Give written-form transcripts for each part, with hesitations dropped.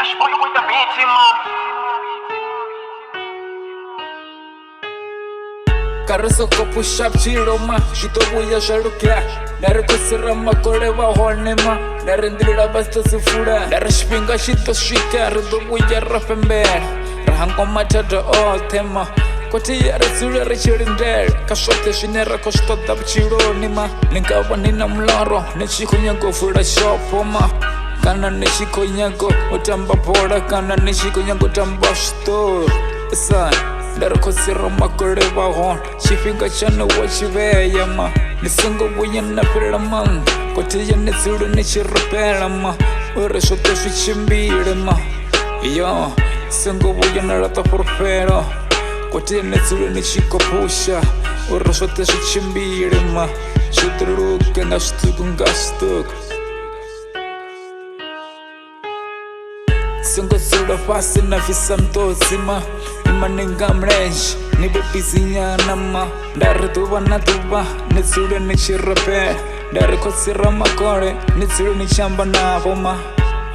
Dashboard with the beat, man. Carrozo ko push up chiro ma Shito buya sharukia Nare kusira makore wa horne ma Nare ndira basta sifura Nare shpinga shito shika Rudo buya rafember Rahango matata all tema Koti ya resura rechirindel Kashote shinera koshto dab chiro nima Ninkawa nina mlaro Nishiko nyango fura shopo ma Kana nishiko nyango utamba poda Kana nishiko nyango tamba store Son Ndara kusira makore wa hon Shifinga chana wachiveya ma Nisungo buya na pira man Koti ya nisuru nishirapela ma Ure shote shichimbire ma Yo Sungo buya na rata porfero Koti ya nisuru nishikopusha Ure shote shichimbire ma Shudruke ngastuk ngastuk Sungo sura fasi na fisa mtozima Imaninga mrench, ni bebisi nyana ma Ndari tuwa na tuwa, ni sura ni chirape Ndari kosira makore, ni sura ni chamba na boma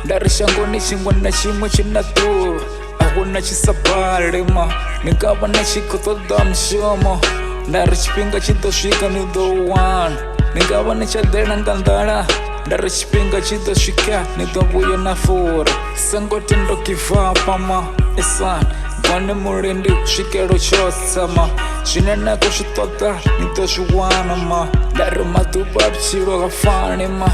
Ndari shango ni shingwa na shimwe china tuwa Ahu na chisapare ma Nikawa na shikoto dam shomo Ndari chipinga chito shika ni do one Nikawa na chadera ngandara Ndari chipinga chito shika ni do buya na fura Sango tindo kifapa ma Isan Kwane murindi shikero chosama Shinena kushitota nito shuwana ma Ndari matuba bchiro gafani ma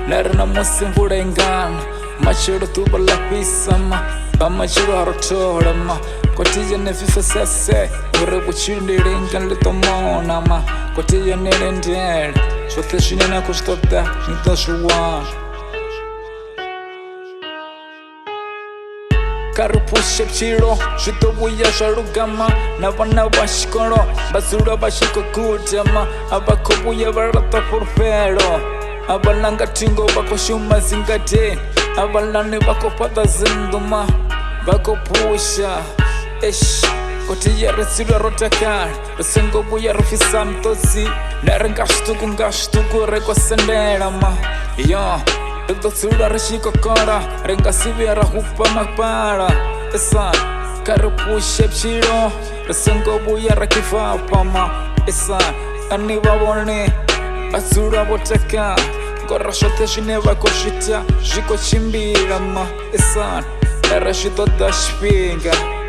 Ndari na musimvura ingana Machiro tuba lapisa ma Bamachiro harotora ma Kotija nefifa sese Ure kuchindiri ingan lito mona ma Kotija nirindere Shote shinena kushitota nito shuwana Karupushe chiro, shito buya sharugama Navana bashikoro, basura bashiko kutama Abako buya barata porfero Abalanga tingo bako shuma zingate Abalani bako pata zinduma Bako pusha Koti ya resura rotakar Resengo buya rufisa mtosi Nare ngashtuku reko sendera ma Yo Dukto sura reshiko kora Renga sivya rahupa makpara Esan Karupushe pchiro Resengo buya rakifapa ma Esan Aniwa wone Asura botaka Gora shote shineva koshita Shiko chimbira ma Esan Darashito dashpinga